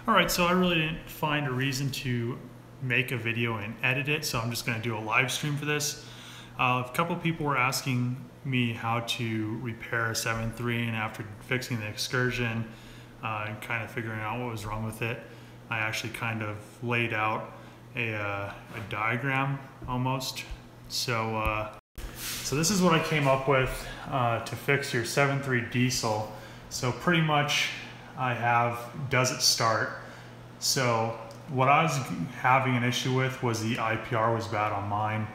Alright, so I really didn't find a reason to make a video and edit it, so I'm just going to do a live stream for this. A couple people were asking me how to repair a 7.3, and after fixing the Excursion and kind of figuring out what was wrong with it, I actually kind of laid out a diagram almost. So this is what I came up with to fix your 7.3 diesel. So pretty much I have, does it start? So what I was having an issue with was the IPR was bad on mine.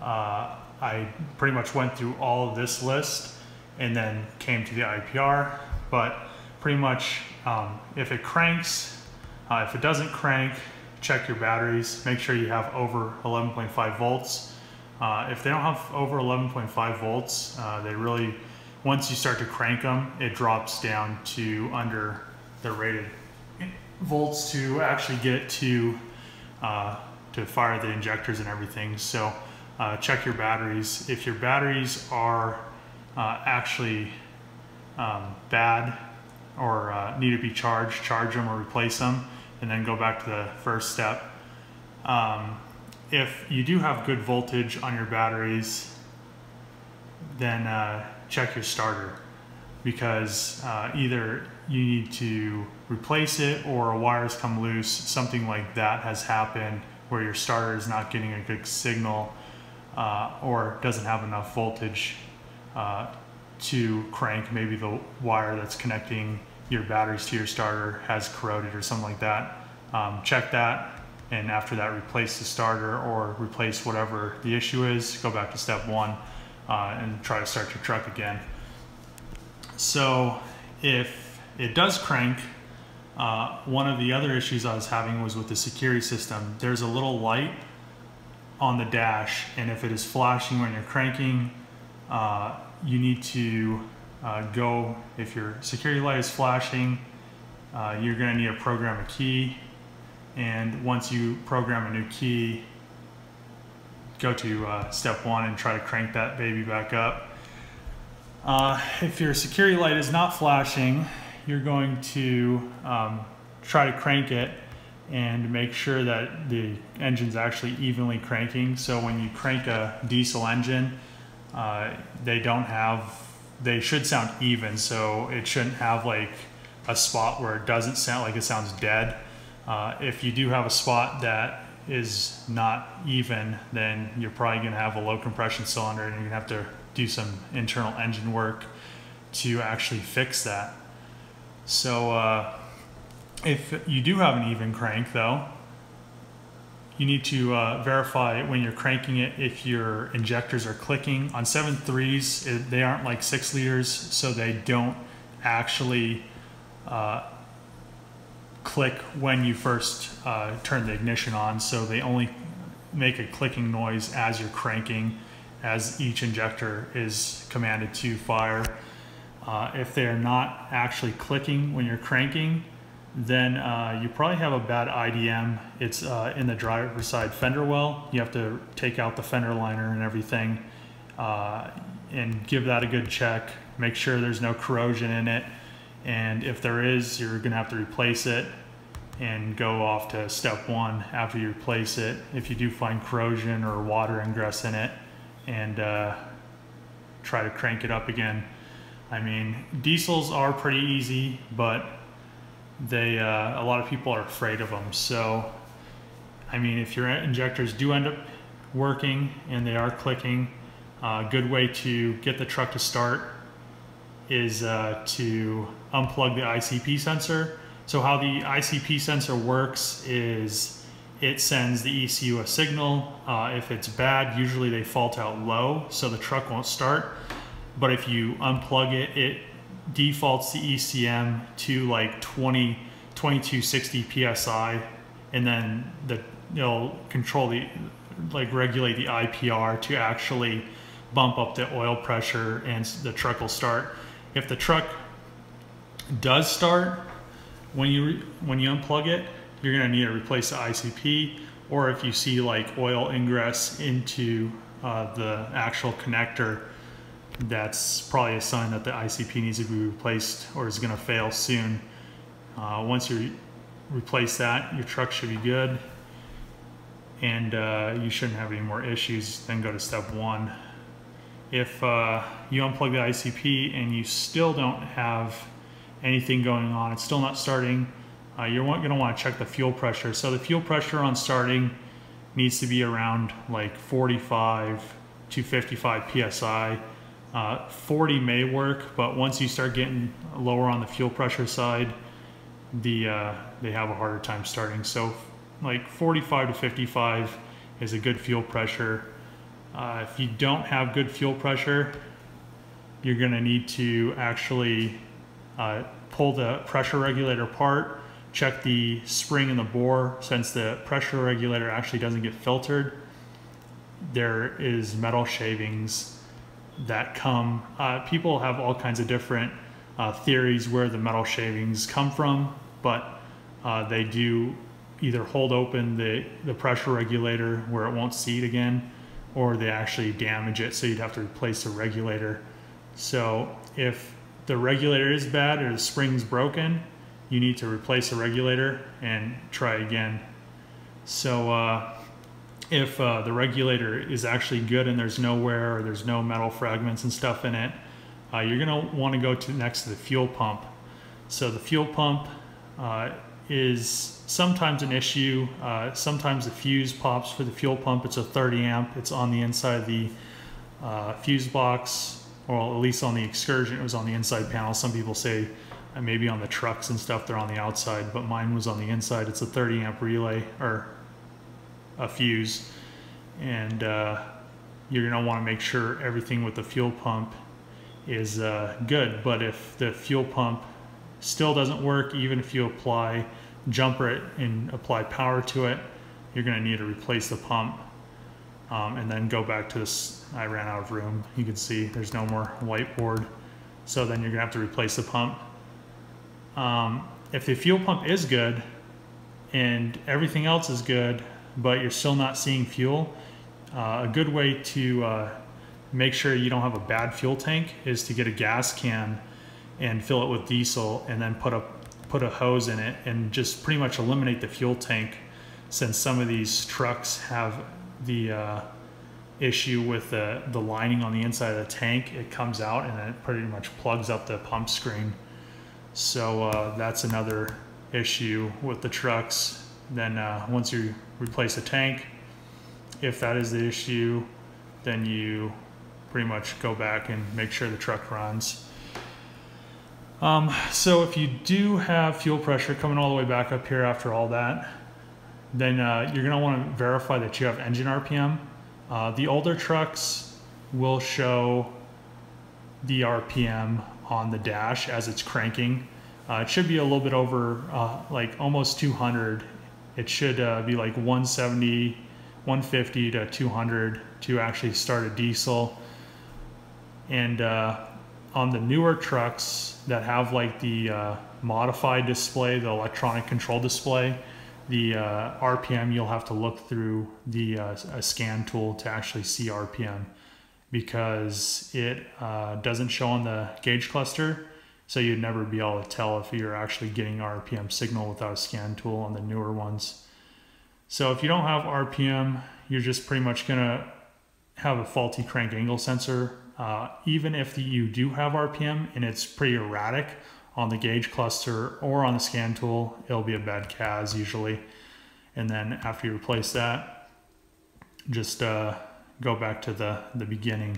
I pretty much went through all of this list and then came to the IPR, but pretty much if it cranks, if it doesn't crank, check your batteries, make sure you have over 11.5 volts. If they don't have over 11.5 volts, they really, once you start to crank them, it drops down to under the rated volts to actually get to fire the injectors and everything. So check your batteries. If your batteries are actually bad or need to be charged, charge them or replace them, and then go back to the first step. If you do have good voltage on your batteries, then check your starter, because either you need to replace it or a wire's come loose. Something like that has happened where your starter is not getting a good signal or doesn't have enough voltage to crank. Maybe the wire that's connecting your batteries to your starter has corroded or something like that. Check that, and after that replace the starter or replace whatever the issue is. Go back to step one and try to start your truck again. So if it does crank, one of the other issues I was having was with the security system. There's a little light on the dash, and if it is flashing when you're cranking, you need to go, if your security light is flashing, you're going to need to program a key, and once you program a new key, go to step one and try to crank that baby back up. If your security light is not flashing, you're going to try to crank it and make sure that the engine's actually evenly cranking. So when you crank a diesel engine, they should sound even, so it shouldn't have like a spot where it doesn't sound like it sounds dead. If you do have a spot that is not even, then you're probably going to have a low compression cylinder, and you're going to have to do some internal engine work to actually fix that. So if you do have an even crank though, you need to verify when you're cranking it if your injectors are clicking. On 7.3s, they aren't like 6 liters, so they don't actually click when you first turn the ignition on. So they only make a clicking noise as you're cranking, as each injector is commanded to fire. If they're not actually clicking when you're cranking, then you probably have a bad IDM. It's in the driver's side fender well. You have to take out the fender liner and everything and give that a good check. Make sure there's no corrosion in it, and if there is, you're gonna have to replace it and go off to step one after you replace it if you do find corrosion or water ingress in it, and try to crank it up again. I mean, diesels are pretty easy, but they a lot of people are afraid of them. So I mean, if your injectors do end up working and they are clicking, a good way to get the truck to start is to unplug the ICP sensor. So how the ICP sensor works is it sends the ECU a signal. If it's bad, usually they fault out low, so the truck won't start. But if you unplug it, it defaults the ECM to like 2260 PSI, and then it'll control regulate the IPR to actually bump up the oil pressure, and the truck will start. If the truck does start, when you unplug it, you're gonna need to replace the ICP, or if you see like oil ingress into the actual connector, that's probably a sign that the ICP needs to be replaced or is going to fail soon. Once you replace that, your truck should be good, and you shouldn't have any more issues. Then go to step 1. If you unplug the ICP and you still don't have anything going on, it's still not starting, you're going to want to check the fuel pressure. So the fuel pressure on starting needs to be around like 45 to 55 psi. 40 may work, but once you start getting lower on the fuel pressure side, they have a harder time starting. So like 45 to 55 is a good fuel pressure. If you don't have good fuel pressure, you're going to need to actually pull the pressure regulator apart, check the spring and the bore. Since the pressure regulator actually doesn't get filtered, there is metal shavings that come. People have all kinds of different theories where the metal shavings come from, but they do either hold open the pressure regulator where it won't seat again, or they actually damage it, so you'd have to replace the regulator. So if the regulator is bad or the spring's broken, you need to replace the regulator and try again. So if the regulator is actually good and there's no wear or there's no metal fragments and stuff in it, you're gonna want to go next to the fuel pump. So the fuel pump is sometimes an issue. Sometimes the fuse pops for the fuel pump. It's a 30 amp. It's on the inside of the fuse box, or at least on the Excursion, it was on the inside panel. Some people say maybe on the trucks and stuff they're on the outside, but mine was on the inside. It's a 30 amp relay, or a fuse, and you're going to want to make sure everything with the fuel pump is good. But if the fuel pump still doesn't work, even if you jumper it and apply power to it, you're going to need to replace the pump, and then go back to this. I ran out of room. You can see there's no more whiteboard, so then you're going to have to replace the pump. If the fuel pump is good and everything else is good, but you're still not seeing fuel, a good way to make sure you don't have a bad fuel tank is to get a gas can and fill it with diesel, and then put a hose in it and just pretty much eliminate the fuel tank, since some of these trucks have the issue with the lining on the inside of the tank. It comes out and then it pretty much plugs up the pump screen. So that's another issue with the trucks. Then once you replace the tank, if that is the issue, then you pretty much go back and make sure the truck runs. So if you do have fuel pressure coming all the way back up here after all that, then you're going to want to verify that you have engine RPM. The older trucks will show the RPM on the dash as it's cranking. It should be a little bit over, like almost 200. It should be like 170, 150 to 200 to actually start a diesel. And on the newer trucks that have like the modified display, the electronic control display, the RPM, you'll have to look through the a scan tool to actually see RPM, because it doesn't show on the gauge cluster, so you'd never be able to tell if you're actually getting RPM signal without a scan tool on the newer ones. So if you don't have RPM, you're just pretty much gonna have a faulty crank angle sensor. Even if you do have RPM and it's pretty erratic on the gauge cluster or on the scan tool, it'll be a bad CAS usually. And then after you replace that, just go back to the beginning.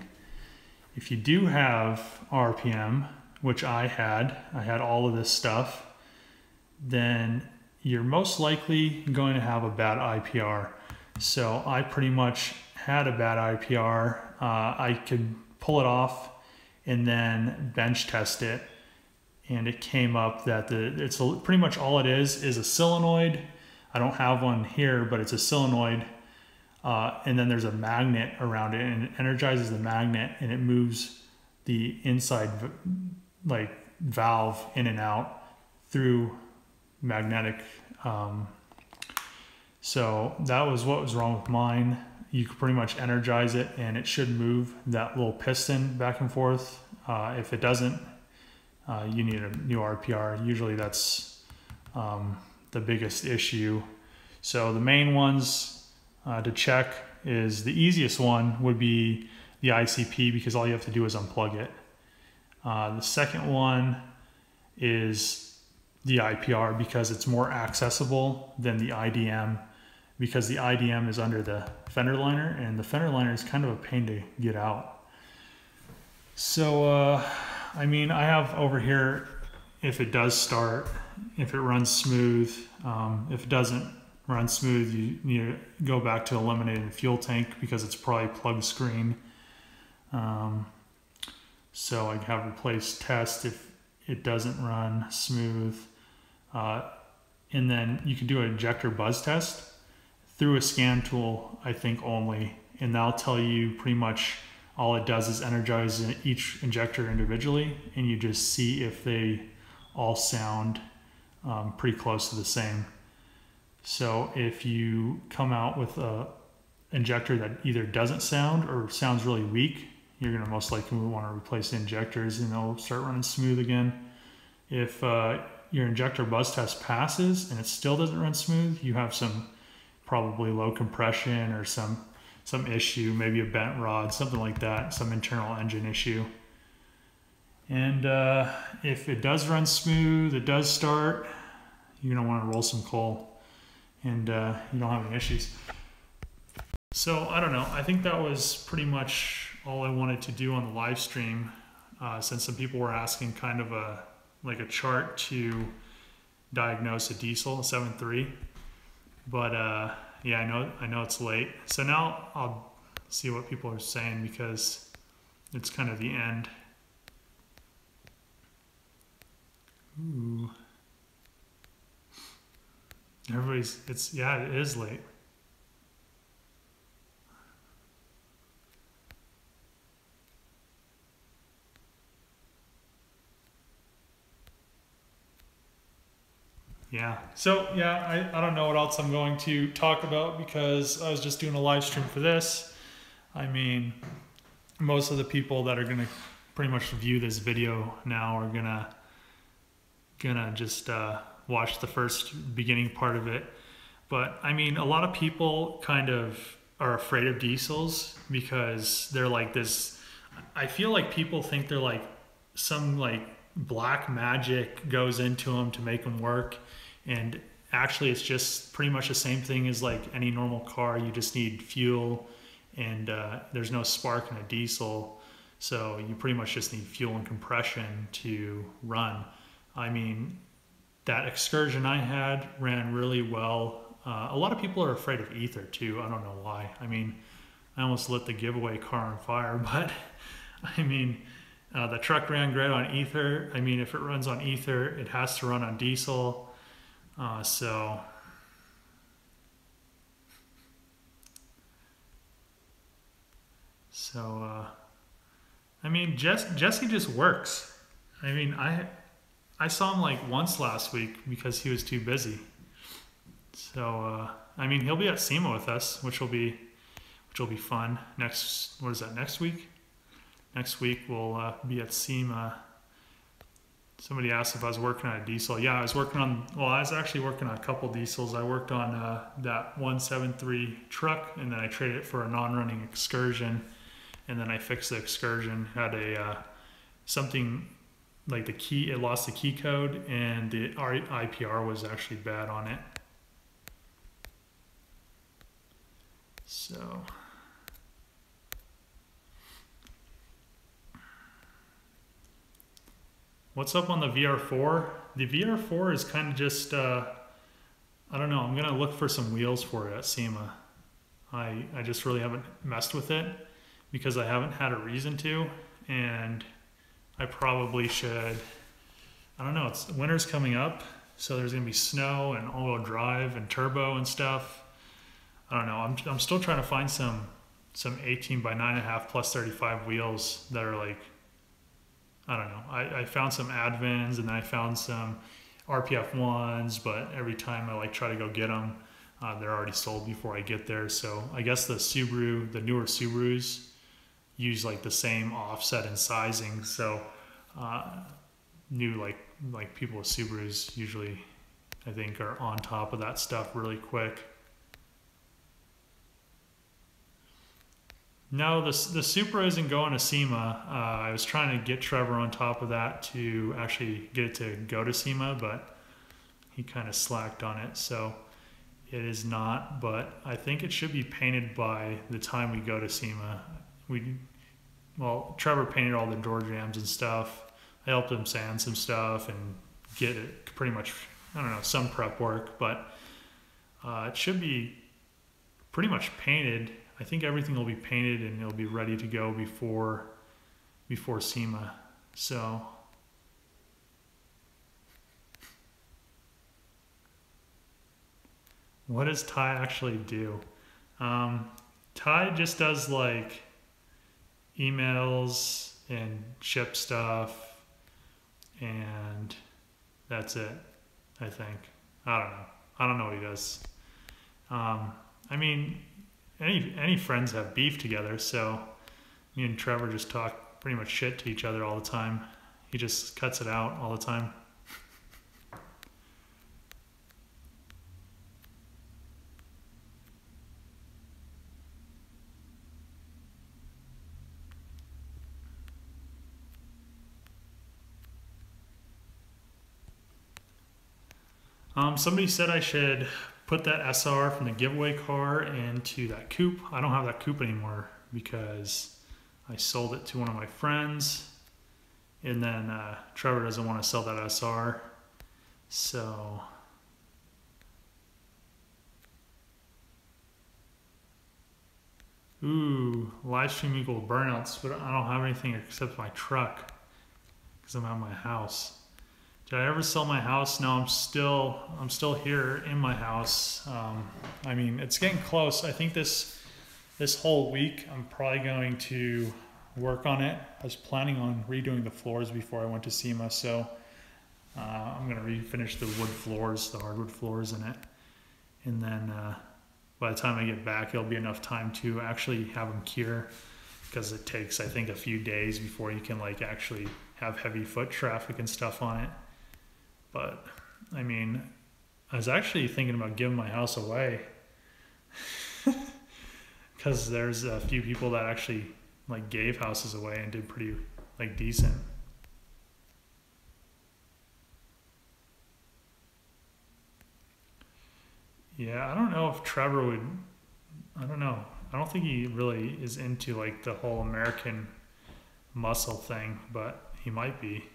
If you do have RPM, which I had all of this stuff, then you're most likely going to have a bad IPR. So I pretty much had a bad IPR. I could pull it off and then bench test it, and it came up that it's pretty much all it is a solenoid. I don't have one here, but it's a solenoid, and then there's a magnet around it, and it energizes the magnet and it moves the inside like valve in and out through magnetic. So that was what was wrong with mine. You could pretty much energize it and it should move that little piston back and forth. If it doesn't, you need a new RPR. Usually that's the the biggest issue. So the main ones to check is, the easiest one would be the ICP, because all you have to do is unplug it. The second one is the IPR, because it's more accessible than the IDM, because the IDM is under the fender liner, and the fender liner is kind of a pain to get out. So, I mean, I have over here, if it does start, if it runs smooth, if it doesn't run smooth, you need to go back to eliminating the fuel tank, because it's probably plug screen. So I have replaced test if it doesn't run smooth. And then you can do an injector buzz test through a scan tool, I think only, and that'll tell you pretty much all it does is energize each injector individually, and you just see if they all sound pretty close to the same. So if you come out with a injector that either doesn't sound or sounds really weak, you're going to most likely want to replace the injectors, and they'll start running smooth again. If your injector buzz test passes and it still doesn't run smooth, you have some probably low compression or some issue, maybe a bent rod, something like that, some internal engine issue. And if it does run smooth, it does start, you're going to want to roll some coal, and you don't have any issues. So I don't know, I think that was pretty much all I wanted to do on the live stream, since some people were asking kind of a chart to diagnose a diesel, a 7.3. But yeah, I know it's late. So now I'll see what people are saying, because it's kind of the end. Ooh. Yeah, it is late. Yeah, so yeah, I don't know what else I'm going to talk about, because I was just doing a live stream for this. I mean, most of the people that are gonna pretty much view this video now are gonna just watch the first beginning part of it. But I mean, a lot of people kind of are afraid of diesels, because they're like this, I feel like people think they're like some like black magic goes into them to make them work. And actually it's just pretty much the same thing as like any normal car. You just need fuel, and there's no spark in a diesel. So you pretty much just need fuel and compression to run. I mean, that Excursion I had ran really well. A lot of people are afraid of ether too. I don't know why. I mean, I almost lit the giveaway car on fire, but I mean, the truck ran great on ether. I mean, if it runs on ether, it has to run on diesel. So I mean, Jesse just works. I mean, I saw him like once last week because he was too busy. So I mean, he'll be at SEMA with us, which will be fun. Next week? Next week we'll be at SEMA. Somebody asked if I was working on a diesel. Yeah, I was actually working on a couple diesels. I worked on that 173 truck, and then I traded it for a non-running Excursion, and then I fixed the Excursion. Had a something like it lost the key code, and the IPR was actually bad on it. So what's up on the VR4? The VR4 is kind of just, I don't know, I'm going to look for some wheels for it at SEMA. I just really haven't messed with it because I haven't had a reason to, and I probably should. I don't know, winter's coming up, so there's going to be snow and all-wheel drive and turbo and stuff. I don't know, I'm still trying to find some 18 by 9.5 plus 35 wheels that are like, I don't know. I found some Advins, and then I found some RPF ones, but every time I like try to go get them, they're already sold before I get there. So I guess the newer Subarus use like the same offset and sizing. So new like people with Subarus usually I think, are on top of that stuff really quick. No, the Supra isn't going to SEMA. I was trying to get Trevor on top of that to actually get it to go to SEMA, but he kind of slacked on it, so it is not. But I think it should be painted by the time we go to SEMA. Well, Trevor painted all the door jambs and stuff. I helped him sand some stuff and get it pretty much, I don't know, some prep work, but it should be pretty much painted. I think everything will be painted and it'll be ready to go before SEMA. So what does Ty actually do? Ty just does like emails and ship stuff, and that's it, I think. I don't know. I don't know what he does. I mean, any friends have beef together, so me and Trevor just talk pretty much shit to each other all the time. He just cuts it out all the time. Somebody said I should put that SR from the giveaway car into that coupe. I don't have that coupe anymore because I sold it to one of my friends, and then Trevor doesn't want to sell that SR. So ooh, live stream equal burnouts, but I don't have anything except my truck because I'm at my house. Did I ever sell my house? No, I'm still here in my house. I mean, it's getting close. I think this whole week I'm probably going to work on it. I was planning on redoing the floors before I went to SEMA, so I'm gonna refinish the wood floors, the hardwood floors in it, and then by the time I get back, it'll be enough time to actually have them cure, because it takes, I think, a few days before you can like actually have heavy foot traffic and stuff on it. But I mean, I was actually thinking about giving my house away because there's a few people that actually like gave houses away and did pretty like decent. Yeah, I don't know if Trevor would, I don't know. I don't think he really is into like the whole American muscle thing, but he might be.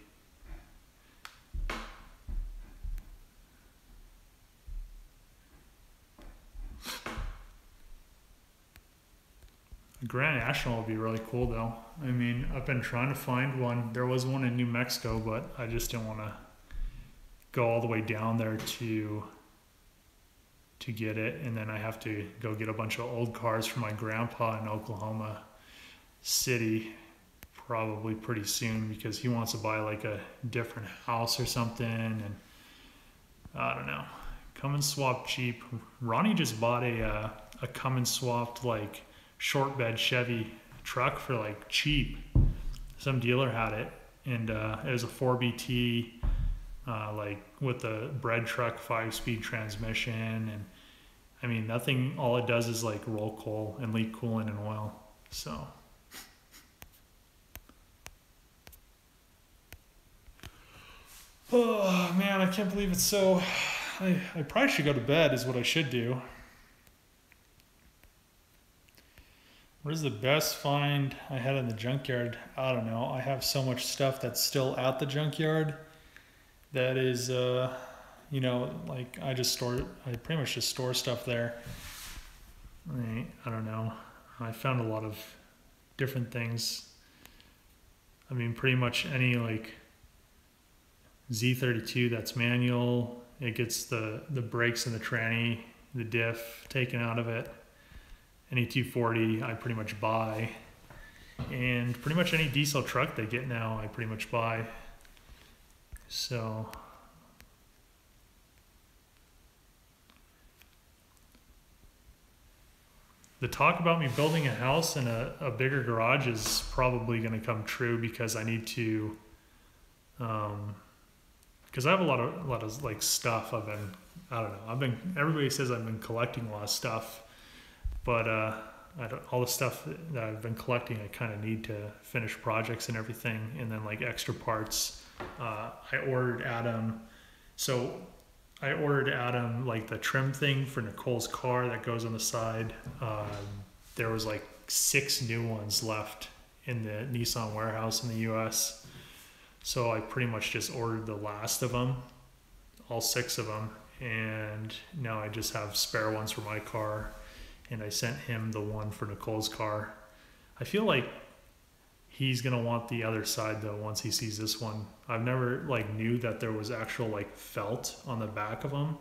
Grand National would be really cool though. I mean, I've been trying to find one. There was one in New Mexico, but I just didn't want to go all the way down there to get it, and then I have to go get a bunch of old cars from my grandpa in Oklahoma City probably pretty soon, because he wants to buy like a different house or something, and I don't know. Come and swap cheap. Ronnie just bought a come and swapped like short bed Chevy truck for like cheap. Some dealer had it, and it was a 4BT like with the bread truck 5-speed transmission, and I mean nothing, all it does is like roll coal and leak coolant and oil. So oh man, I can't believe it's so, I probably should go to bed is what I should do. Where's the best find I had in the junkyard? I don't know. I have so much stuff that's still at the junkyard that is, you know, like I pretty much just store stuff there. I don't know. I found a lot of different things. I mean, pretty much any like Z32 that's manual, it gets the brakes and the tranny, the diff taken out of it. Any 240 I pretty much buy, and pretty much any diesel truck they get now I pretty much buy. So the talk about me building a house and a bigger garage is probably going to come true, because I need to because I have a lot of like stuff. I don't know. Everybody says I've been collecting a lot of stuff, but all the stuff that I've been collecting, I kind of need to finish projects and everything, and then like extra parts. I ordered Adam, like the trim thing for Nicole's car that goes on the side. There was like 6 new ones left in the Nissan warehouse in the US. So I pretty much just ordered the last of them, all 6 of them. And now I just have spare ones for my car. And I sent him the one for Nicole's car. I feel like he's gonna want the other side though once he sees this one. I've never like knew that there was actual like felt on the back of them.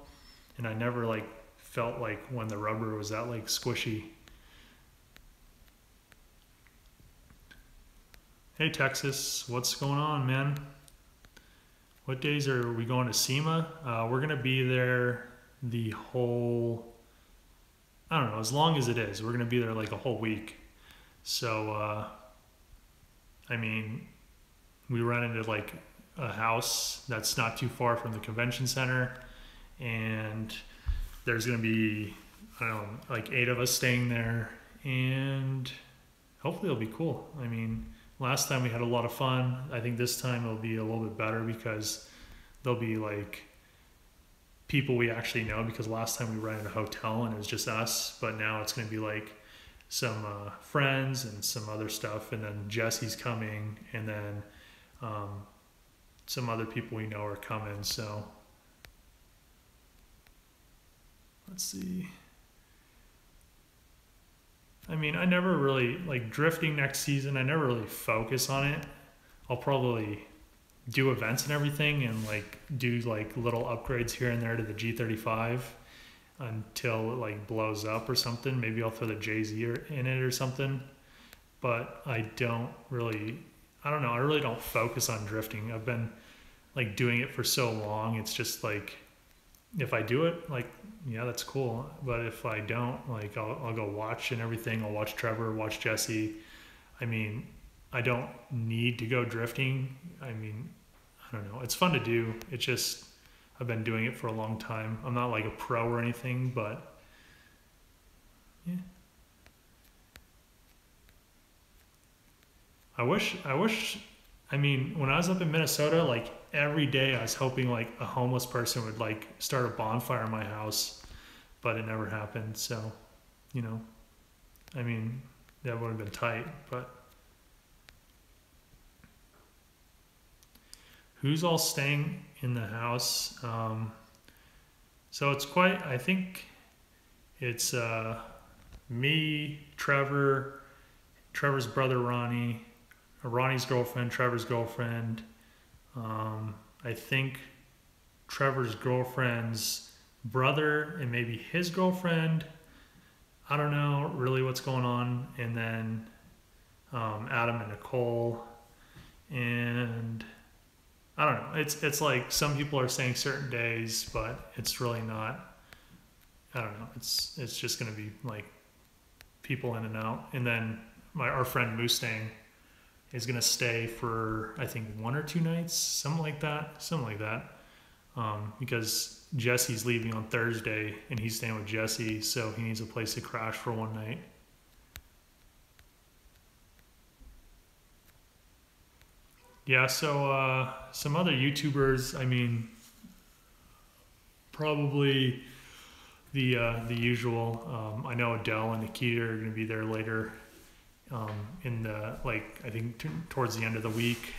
And I never like felt like when the rubber was that like squishy. Hey Texas, what's going on, man? What days are we going to SEMA? We're gonna be there the whole, I don't know, as long as it is. We're gonna be there like a whole week. So, I mean, we rented like a house that's not too far from the convention center, and there's gonna be, I don't know, like 8 of us staying there, and hopefully it'll be cool. I mean, last time we had a lot of fun. I think this time it'll be a little bit better because there'll be like people we actually know, because last time we rented a hotel and it was just us, but now it's going to be like some friends and some other stuff, and then Jesse's coming, and then some other people we know are coming. So let's see. I mean, I never really, like drifting next season, I never really focus on it. I'll probably do events and everything and like do like little upgrades here and there to the G35 until it like blows up or something. Maybe I'll throw the JZ in it or something. But I don't really, I don't know, I really don't focus on drifting. I've been like doing it for so long. It's just like, if I do it, like, yeah, that's cool. But if I don't, like, I'll go watch and everything. I'll watch Trevor, watch Jesse. I mean, I don't need to go drifting. I mean, I don't know. It's fun to do. It's just, I've been doing it for a long time. I'm not like a pro or anything, but yeah. I mean, when I was up in Minnesota, like every day I was hoping like a homeless person would like start a bonfire in my house, but it never happened. So, you know, I mean, that would have been tight, but who's all staying in the house? So it's quite, I think it's me, Trevor, Trevor's brother, Ronnie, Ronnie's girlfriend, Trevor's girlfriend. I think Trevor's girlfriend's brother and maybe his girlfriend. I don't know really what's going on. And then Adam and Nicole. And I don't know. It's like some people are saying certain days, but it's really not. I don't know. It's just going to be like people in and out. And then our friend Mustang is going to stay for, I think, 1 or 2 nights, something like that. Because Jesse's leaving on Thursday and he's staying with Jesse, so he needs a place to crash for 1 night. Yeah, so some other YouTubers, I mean, probably the usual. I know Adele and Nikita are going to be there later. In the, like, I think towards the end of the week,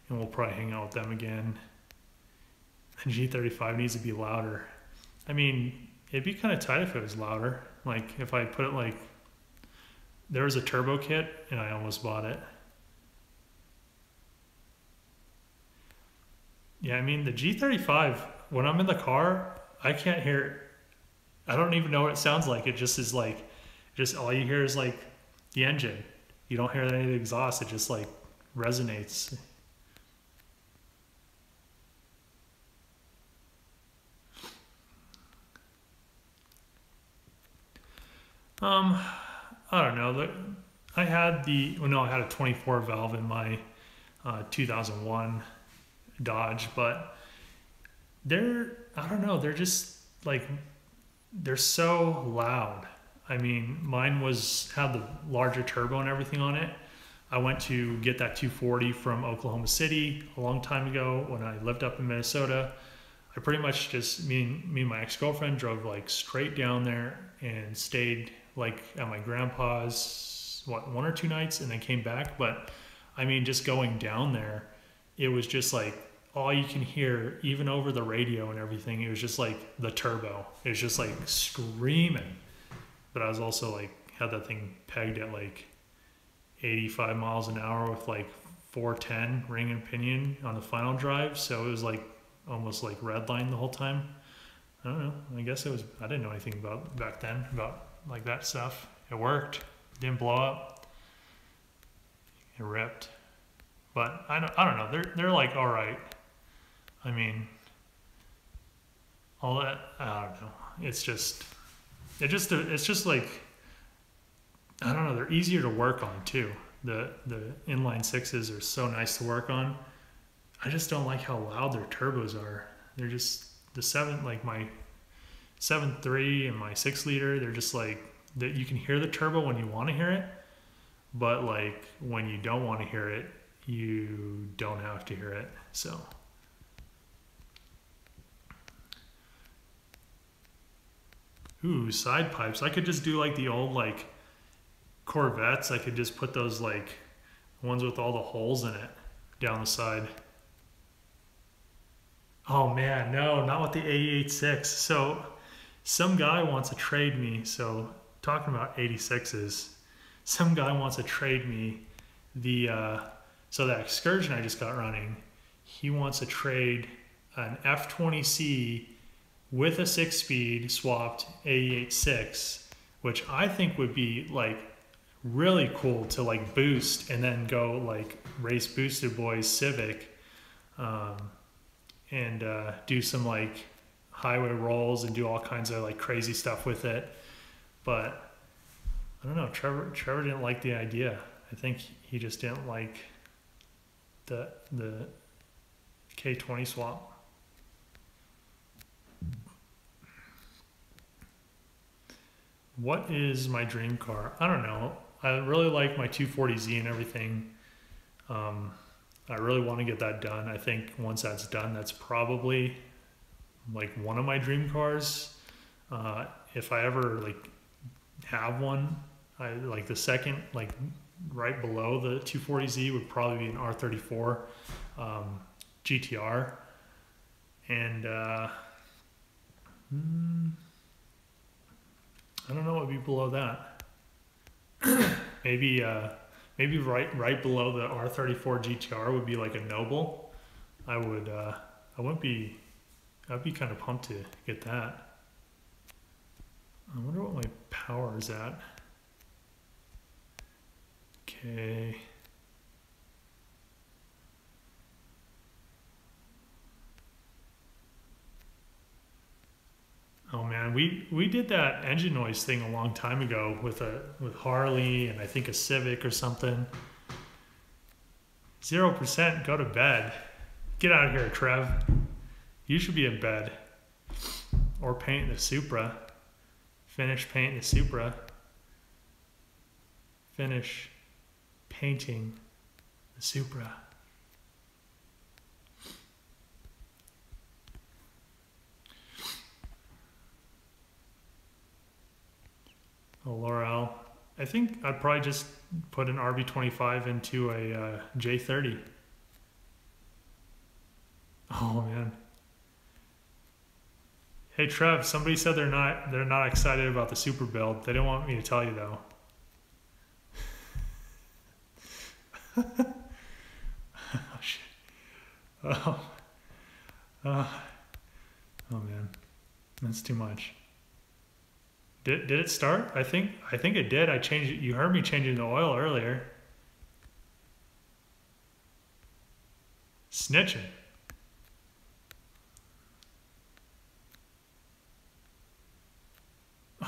and we'll probably hang out with them again. The G35 needs to be louder. I mean, it'd be kind of tight if it was louder. Like, if I put it like, there was a turbo kit and I almost bought it. Yeah, I mean, the G35, when I'm in the car, I can't hear it. I don't even know what it sounds like. It just is like, just all you hear is like the engine. You don't hear any of the exhaust. It just like resonates. I don't know. I had a 24 valve in my 2001 Dodge, but I don't know, they're just like, they're so loud. I mean, mine had the larger turbo and everything on it. I went to get that 240 from Oklahoma City a long time ago when I lived up in Minnesota. I pretty much just, me and my ex-girlfriend drove like straight down there and stayed like at my grandpa's, 1 or 2 nights, and then came back. But I mean, just going down there, it was just like, all you can hear, even over the radio and everything, it was just like the turbo. It was just like screaming. But I was also like, had that thing pegged at like 85 miles an hour with like 410 ring and pinion on the final drive. So it was like almost like red line the whole time. I don't know. I guess it was, I didn't know anything about back then about like that stuff. It worked. Didn't blow up. It ripped. But I don't know. They're like all right. I mean, all that, I don't know. It's just like, I don't know, they're easier to work on too. The inline sixes are so nice to work on. I just don't like how loud their turbos are. They're just, like my 7.3 and my 6 liter, they're just like, that you can hear the turbo when you want to hear it, but like when you don't want to hear it, you don't have to hear it. So. Ooh, side pipes. I could just do like the old like Corvettes. I could just put those like ones with all the holes in it down the side. Oh man, no, not with the 88.6. So some guy wants to trade me. So talking about 86s, some guy wants to trade me so that Excursion I just got running, he wants to trade an F20C with a 6-speed swapped 88.6, which I think would be like really cool to like boost and then go like race Boosted Boys Civic, and do some like highway rolls and do all kinds of like crazy stuff with it. But I don't know, Trevor didn't like the idea. I think he just didn't like the K20 swap. What is my dream car? I don't know. I really like my 240Z and everything. I really want to get that done. I think once that's done, that's probably like one of my dream cars. If I ever like have one, I like the second, like right below the 240Z would probably be an R34 GTR. And I don't know what would be below that. Maybe right below the R34 GTR would be like a Noble. I'd be kind of pumped to get that. I wonder what my power is at. Okay. Oh man, we did that engine noise thing a long time ago with Harley and I think a Civic or something. 0%, go to bed. Get out of here, Trev. You should be in bed. Or paint the Supra. Finish painting the Supra. Finish painting the Supra. Oh, L'Oreal. I think I'd probably just put an RB25 into a J30. Oh man. Hey Trev, somebody said they're not excited about the Super build. They didn't want me to tell you though. Oh shit. Oh man. That's too much. Did it start? I think it did. I changed it. You heard me changing the oil earlier. Snitching.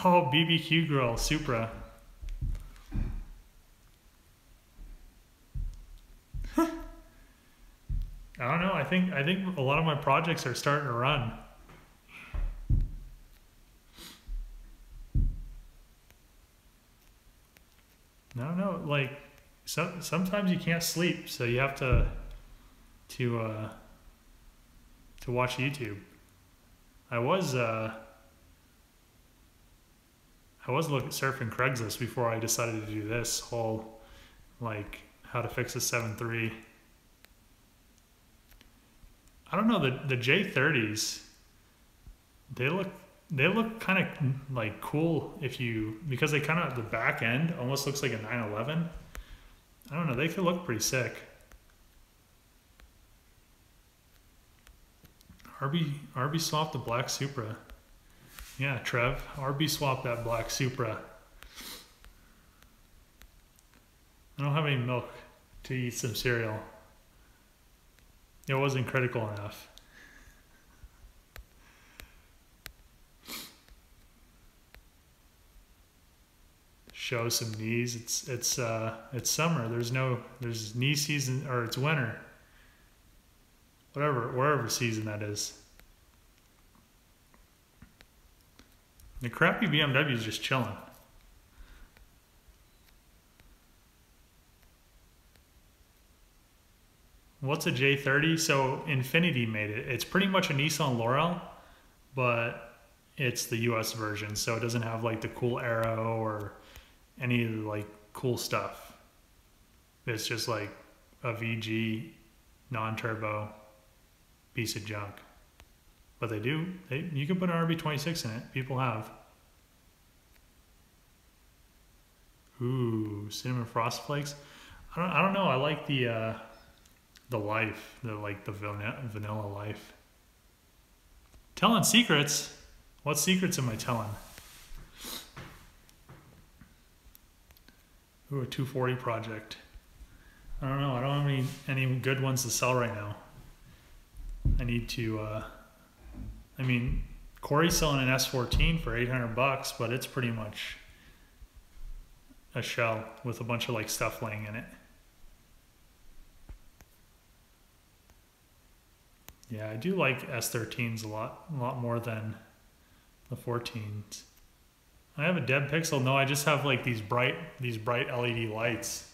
Oh, BBQ Grill, Supra. I don't know. I think a lot of my projects are starting to run. No, like sometimes you can't sleep, so you have to watch YouTube. I was surfing Craigslist before I decided to do this whole, like, how to fix a 7.3. I don't know, the J30s, they look kind of like cool because they kind of, the back end almost looks like a 911. I don't know, they could look pretty sick. RB swapped the black Supra. Yeah, Trev, RB swapped that black Supra. I don't have any milk to eat some cereal. It wasn't critical enough. Show some knees. It's summer. There's knee season, or it's winter. Wherever season that is. The crappy BMW is just chilling. What's a J30? So Infiniti made it. It's pretty much a Nissan Laurel, but it's the US version. So it doesn't have like the cool aero or any of the like cool stuff. It's just like a VG non-turbo piece of junk. But you can put an RB26 in it. People have. Ooh, cinnamon frost flakes. I don't know. I like the life, the vanilla life. Telling secrets. What secrets am I telling? Ooh, a 240 project. I don't know. I don't have any good ones to sell right now. I need to. I mean, Corey's selling an S14 for $800, but it's pretty much a shell with a bunch of like stuff laying in it. Yeah, I do like S13s a lot more than the 14s. I have a dead pixel. No, I just have like these bright LED lights.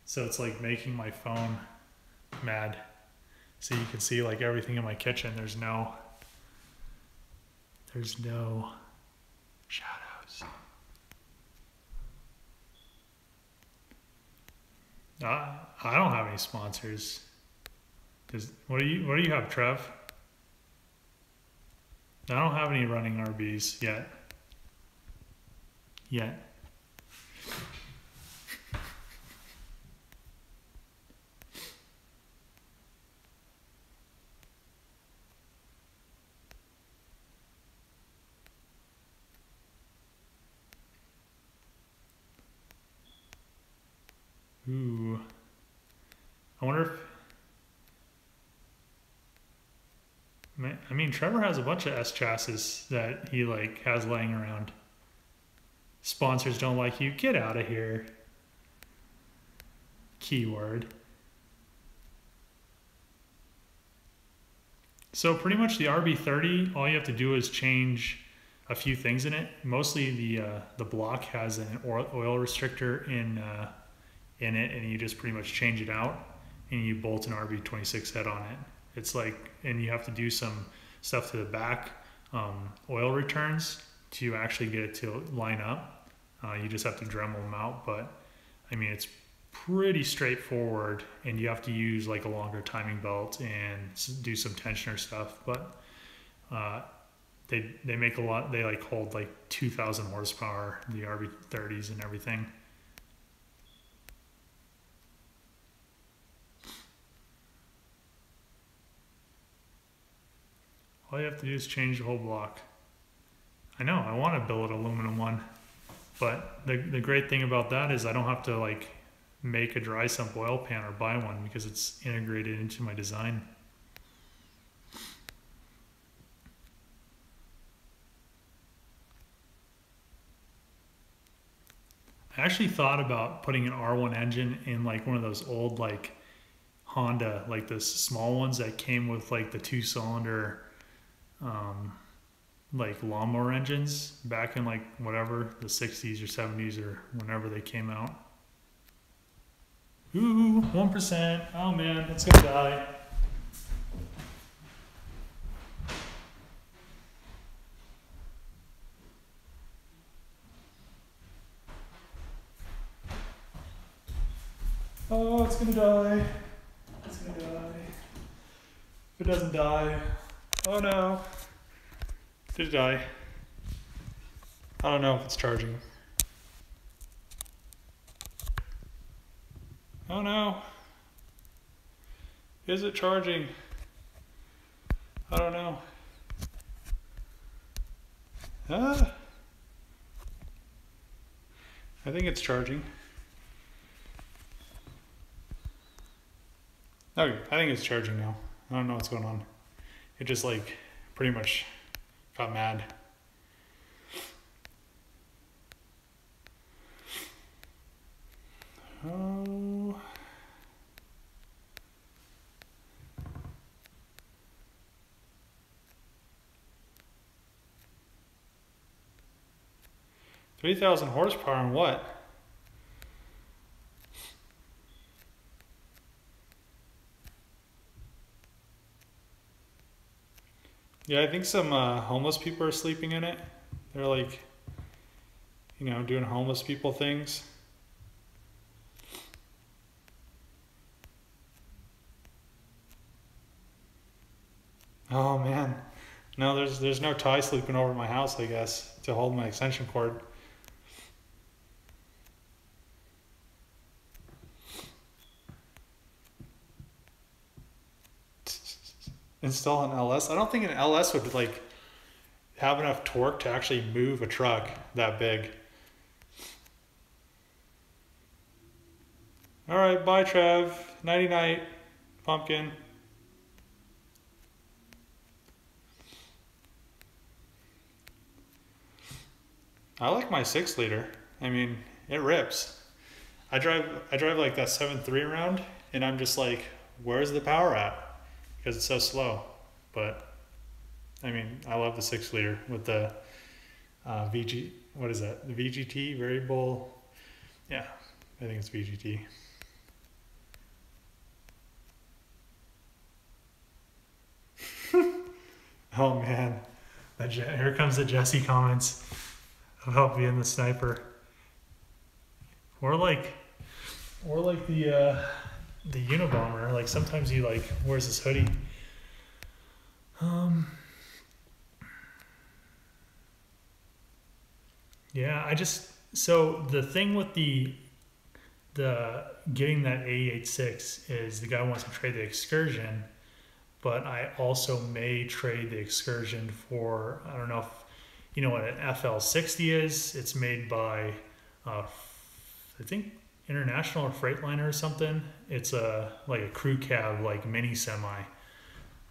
So it's like making my phone mad. So you can see like everything in my kitchen. There's no shadows. I don't have any sponsors. What do you have, Trev? I don't have any running RBs yet. Ooh. I wonder if... I mean, Trevor has a bunch of S chassis that he like has laying around. Sponsors don't like you. Get out of here. Keyword. So pretty much the RB30, all you have to do is change a few things in it. Mostly the block has an oil restrictor in it, and you just pretty much change it out, and you bolt an RB26 head on it. It's like, and you have to do some stuff to the back oil returns to actually get it to line up. You just have to Dremel them out, but I mean, it's pretty straightforward, and you have to use like a longer timing belt and do some tensioner stuff. But they make a lot. They like hold like 2,000 horsepower, the RB30s and everything. All you have to do is change the whole block. I know, I want to build an aluminum one, but the great thing about that is I don't have to like make a dry sump oil pan or buy one because it's integrated into my design. I actually thought about putting an R1 engine in like one of those old like Honda, like the small ones that came with like the 2-cylinder, like lawnmower engines back in like whatever, the 60s or 70s or whenever they came out. Ooh, 1%. Oh man, it's gonna die. Oh, it's gonna die. It's gonna die. If it doesn't die, oh no. Did it die? I don't know if it's charging. Oh no. Is it charging? I don't know. Ah. I think it's charging. Okay, I think it's charging now. I don't know what's going on. It just like pretty much got mad. Oh. $3,000 horsepower and what? Yeah, I think some homeless people are sleeping in it. They're like, you know, doing homeless people things. Oh man. No, there's no tie sleeping over my house, I guess, to hold my extension cord. Install an LS. I don't think an LS would like have enough torque to actually move a truck that big. All right, bye Trev. Nighty night, pumpkin. I like my 6-liter. I mean, it rips. I drive like that 7.3 around, and I'm just like, where's the power at? Because it's so slow. But I mean, I love the 6-liter with the VG. What is that? The VGT variable. Yeah, I think it's VGT. Oh man, here comes the Jesse comments about being the sniper. Or like the Unabomber. Like sometimes he like wears his hoodie. Yeah, so the thing with the getting that A86 is the guy wants to trade the Excursion, but I also may trade the Excursion for, I don't know if you know what an FL60 is. It's made by I think International or Freightliner or something. It's like a crew cab, like mini semi.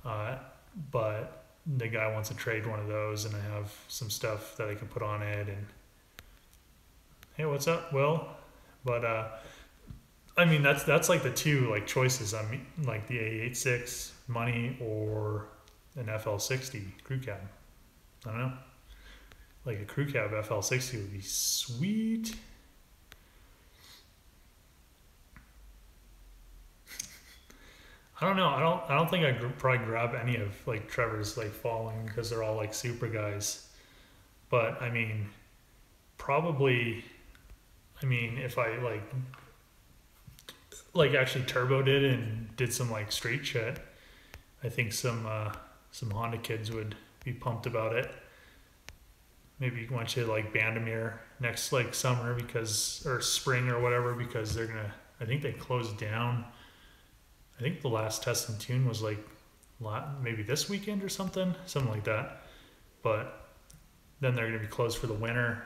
But the guy wants to trade one of those, and I have some stuff that I can put on it. And hey, what's up, Will? But I mean, that's like the two like choices. I mean, like the A86 money or an FL60 crew cab. I don't know. Like a crew cab FL60 would be sweet. I don't know. I don't think I'd probably grab any of like Trevor's like following because they're all like super guys. But I mean, probably. I mean, if I like actually turboed it and did some like street shit, I think some Honda kids would be pumped about it. Maybe went to like Bandamere next like summer or spring or whatever, because I think they closed down. I think the last test and tune was like maybe this weekend or something like that. But then they're gonna be closed for the winter,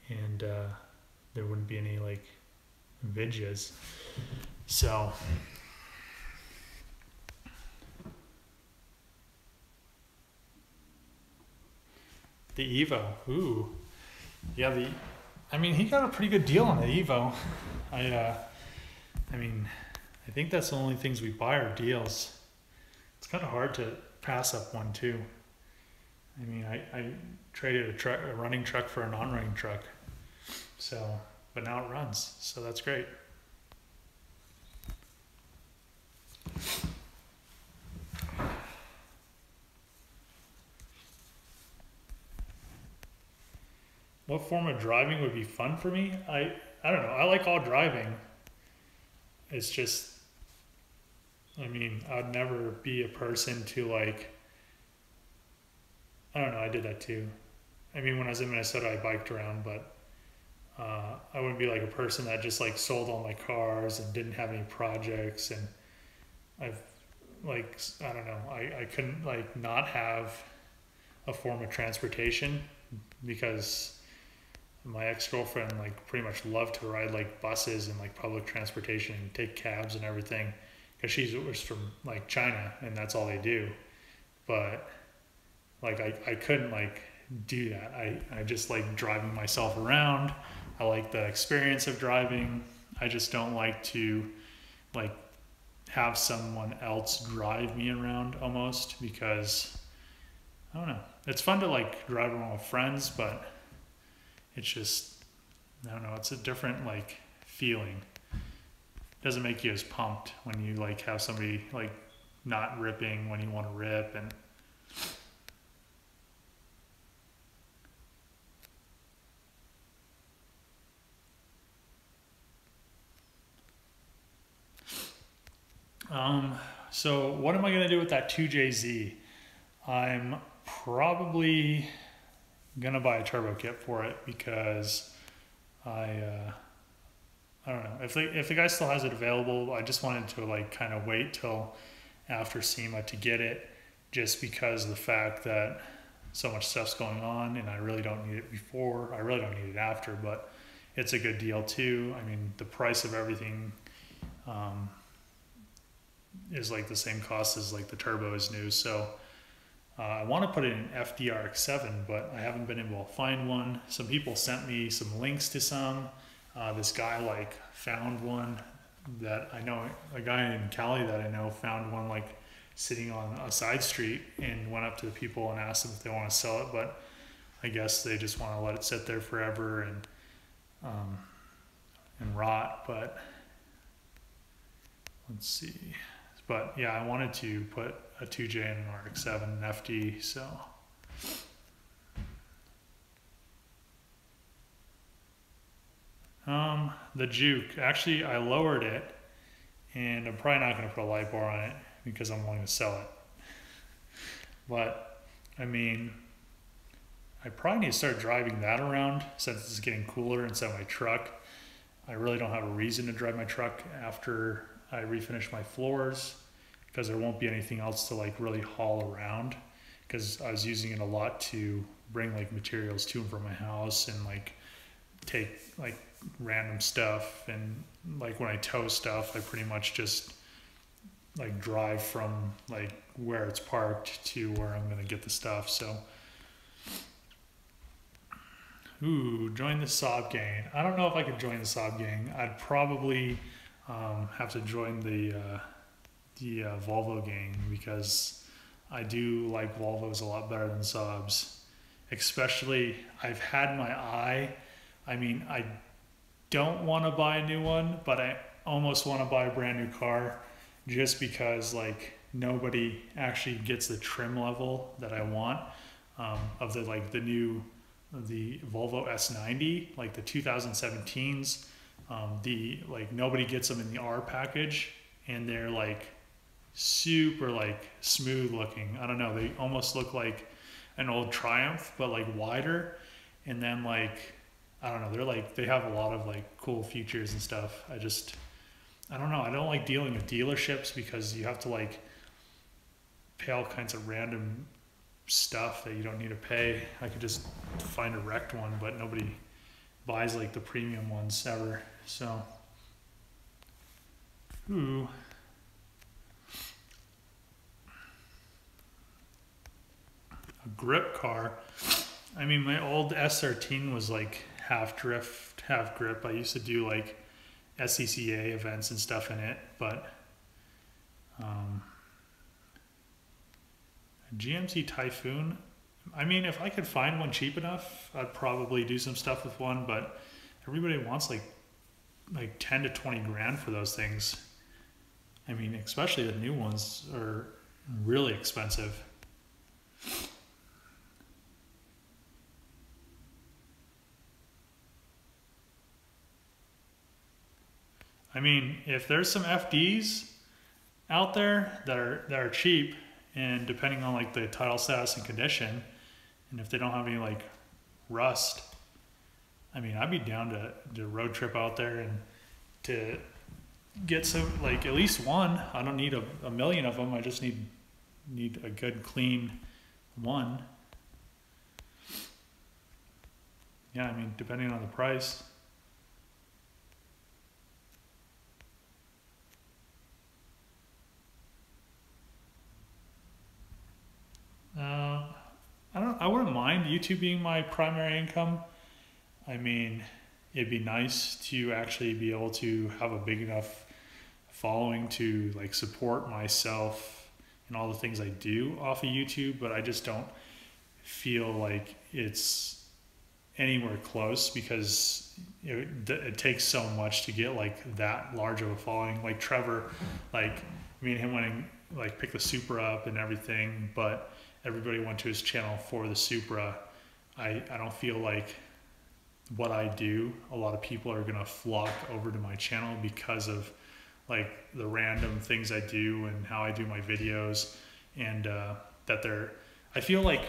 and there wouldn't be any like vidjas. So the Evo, ooh, yeah. I mean, he got a pretty good deal on the Evo. I mean, I think that's the only things we buy are deals. It's kind of hard to pass up one too. I mean, I traded a running truck for a non-running truck. So, but now it runs, so that's great. What form of driving would be fun for me? I don't know. I like all driving. It's just, I mean, I'd never be a person to like, I don't know, I did that too. I mean, when I was in Minnesota, I biked around, but I wouldn't be like a person that just like sold all my cars and didn't have any projects. And I've like, I don't know, I couldn't like not have a form of transportation because my ex-girlfriend like pretty much loved to ride like buses and like public transportation and take cabs and everything because she was from like China and that's all they do. But like I couldn't like do that. I just like driving myself around. I like the experience of driving. I just don't like to like have someone else drive me around almost because I don't know. It's fun to like drive around with friends, but it's just, I don't know, it's a different like feeling. It doesn't make you as pumped when you like have somebody like not ripping when you want to rip. And so what am I going to do with that 2JZ? I'm probably going to buy a turbo kit for it because I don't know. If the guy still has it available, I just wanted to like kind of wait till after SEMA to get it just because of the fact that so much stuff's going on and I really don't need it before. I really don't need it after, but it's a good deal too. I mean, the price of everything is like the same cost as like the turbo is new. So I want to put it in FDRX7, but I haven't been able to find one. Some people sent me some links to some. This guy like found one that I know, a guy in Cali that I know found one like sitting on a side street and went up to the people and asked them if they want to sell it, but I guess they just want to let it sit there forever and rot. But let's see. But yeah, I wanted to put a 2J in an RX-7 and FD, so. The juke, actually I lowered it and I'm probably not going to put a light bar on it because I'm willing to sell it. But I mean, I probably need to start driving that around since it's getting cooler instead of my truck. I really don't have a reason to drive my truck after I refinish my floors because there won't be anything else to like really haul around because I was using it a lot to bring like materials to and from my house and like take like random stuff. And like when I tow stuff, I pretty much just like drive from like where it's parked to where I'm gonna get the stuff. So ooh, join the Saab gang. I don't know if I could join the Saab gang. I'd probably have to join the Volvo gang because I do like Volvos a lot better than Saabs. Especially, I've had my eye. I mean, I don't want to buy a new one, but I almost want to buy a brand new car just because like nobody actually gets the trim level that I want of the like the Volvo S90, like the 2017s. Like nobody gets them in the R package and they're like super like smooth looking. I don't know, they almost look like an old Triumph but like wider, and then like I don't know, they're like they have a lot of like cool features and stuff. I don't know, I don't like dealing with dealerships because you have to like pay all kinds of random stuff that you don't need to pay. I could just find a wrecked one, but nobody buys like the premium ones ever. So ooh. A grip car. I mean, my old S13 was like half drift, half grip. I used to do like SCCA events and stuff in it, but GMC Typhoon, I mean, if I could find one cheap enough, I'd probably do some stuff with one, but everybody wants like 10 to 20 grand for those things. I mean, especially the new ones are really expensive. I mean, if there's some FDs out there that are cheap, and depending on like the title status and condition, and if they don't have any like rust, I mean, I'd be down to road trip out there and to get some, like at least one. I don't need a million of them. I just need a good clean one. Yeah, I mean, depending on the price. I wouldn't mind YouTube being my primary income. I mean, it'd be nice to actually be able to have a big enough following to like support myself and all the things I do off of YouTube, but I just don't feel like it's anywhere close because it takes so much to get like that large of a following. Like Trevor, like me and him went and like picked the Supra up and everything, but everybody went to his channel for the Supra. I don't feel like what I do, a lot of people are gonna flock over to my channel because of like the random things I do and how I do my videos, and I feel like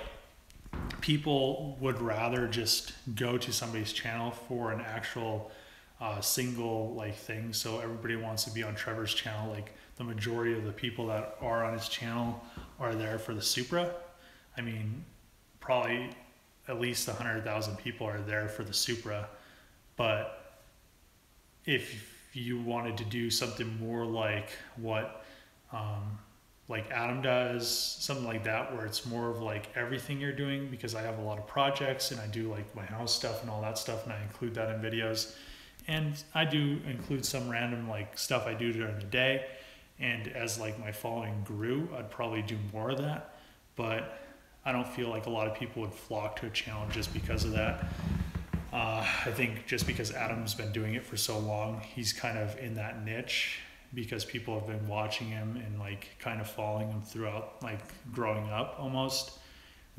people would rather just go to somebody's channel for an actual single like thing. So everybody wants to be on Trevor's channel. Like the majority of the people that are on his channel are there for the Supra. I mean, probably at least 100,000 people are there for the Supra. But if you wanted to do something more like what like Adam does, something like that, where it's more of like everything you're doing, because I have a lot of projects and I do like my house stuff and all that stuff, and I include that in videos. And I do include some random like stuff I do during the day. And as like my following grew, I'd probably do more of that. But I don't feel like a lot of people would flock to a channel just because of that. I think just because Adam's been doing it for so long, he's kind of in that niche because people have been watching him and like kind of following him throughout like growing up almost,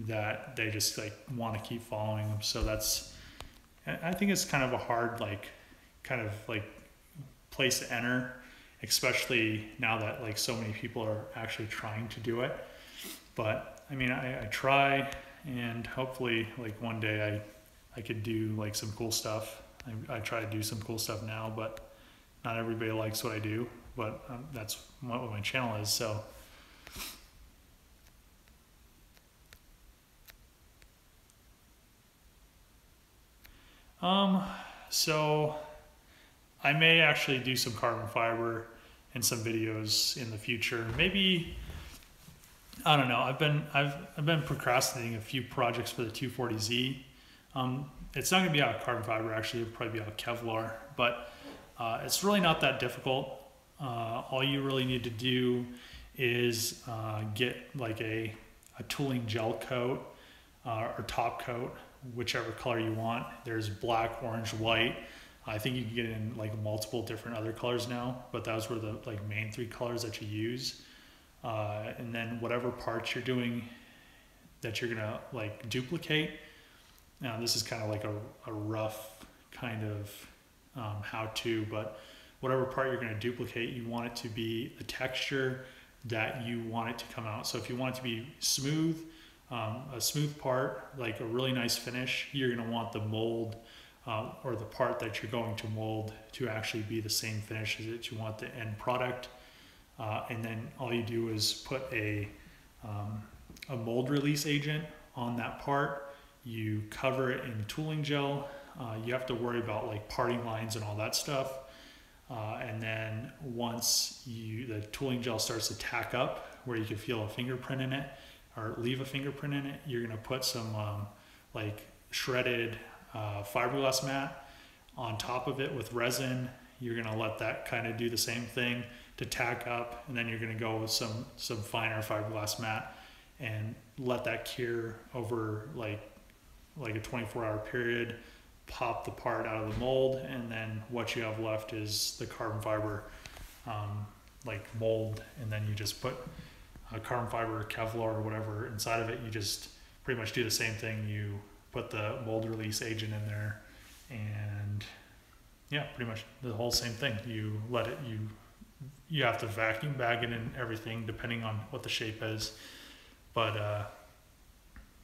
that they just like want to keep following him. So I think it's kind of a hard kind of place to enter, especially now that like so many people are actually trying to do it. But I mean, I try, and hopefully like one day I could do like some cool stuff. I try to do some cool stuff now, but not everybody likes what I do, but that's what my channel is. So so I may actually do some carbon fiber and some videos in the future. Maybe, I don't know. I've been procrastinating a few projects for the 240Z. It's not gonna be out of carbon fiber, actually. It'll probably be out of Kevlar, but it's really not that difficult. All you really need to do is get like a tooling gel coat or top coat, whichever color you want. There's black, orange, white. I think you can get it in like multiple different other colors now, but those were the like main three colors that you use. And then whatever parts you're doing that you're gonna like duplicate. Now this is kind of like a rough kind of how-to, but whatever part you're gonna duplicate, you want it to be a texture that you want it to come out. So if you want it to be smooth, a smooth part, like a really nice finish, you're gonna want the mold or the part that you're going to mold to actually be the same finish as that you want the end product. And then all you do is put a mold release agent on that part. You cover it in tooling gel. You have to worry about like parting lines and all that stuff. And then once the tooling gel starts to tack up where you can feel a fingerprint in it or leave a fingerprint in it, you're gonna put some like shredded fiberglass mat on top of it with resin, you're gonna let that kind of do the same thing to tack up, and then you're gonna go with some finer fiberglass mat and let that cure over like a 24-hour period, pop the part out of the mold, and then what you have left is the carbon fiber like mold, and then you just put carbon fiber, Kevlar, or whatever inside of it. You just pretty much do the same thing. You put the mold release agent in there, and yeah, pretty much the whole same thing. You let it, you have to vacuum bag it and everything depending on what the shape is. But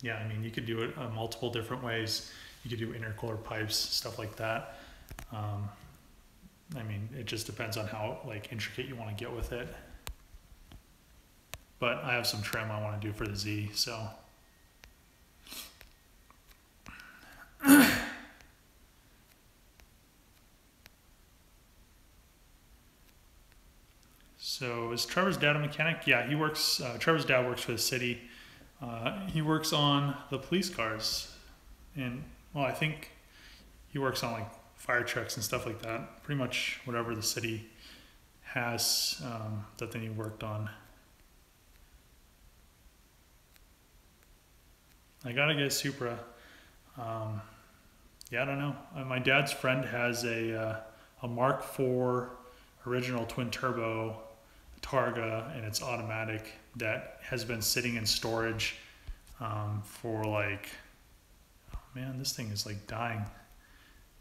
yeah, I mean, you could do it multiple different ways. You could do intercooler pipes, stuff like that. I mean, it just depends on how like intricate you want to get with it. But I have some trim I want to do for the Z, so. So is Trevor's dad a mechanic? Yeah, he works, Trevor's dad works for the city. He works on the police cars, and well, I think he works on like fire trucks and stuff like that. Pretty much whatever the city has that then he worked on. I gotta get a Supra. Yeah, I don't know. My dad's friend has a Mark IV original twin turbo Targa, and it's automatic, that has been sitting in storage for like, oh man, this thing is like dying.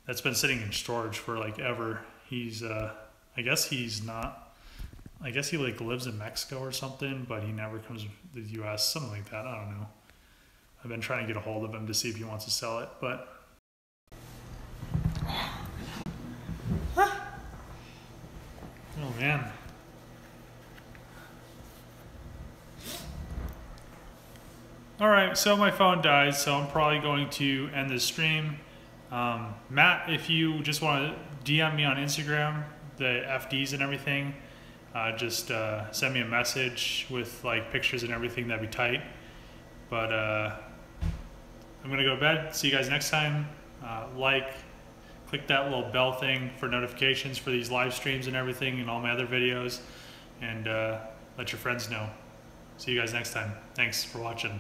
That's been sitting in storage for like ever. He's I guess he's not, I guess he like lives in Mexico or something, but he never comes to the US, something like that. I don't know. I've been trying to get a hold of him to see if he wants to sell it, but oh man. All right, so my phone died, so I'm probably going to end this stream. Matt, if you just want to DM me on Instagram, the FDs and everything, just send me a message with like pictures and everything. That'd be tight. But I'm gonna go to bed. See you guys next time. Click that little bell thing for notifications for these live streams and everything, and all my other videos, and let your friends know. See you guys next time. Thanks for watching.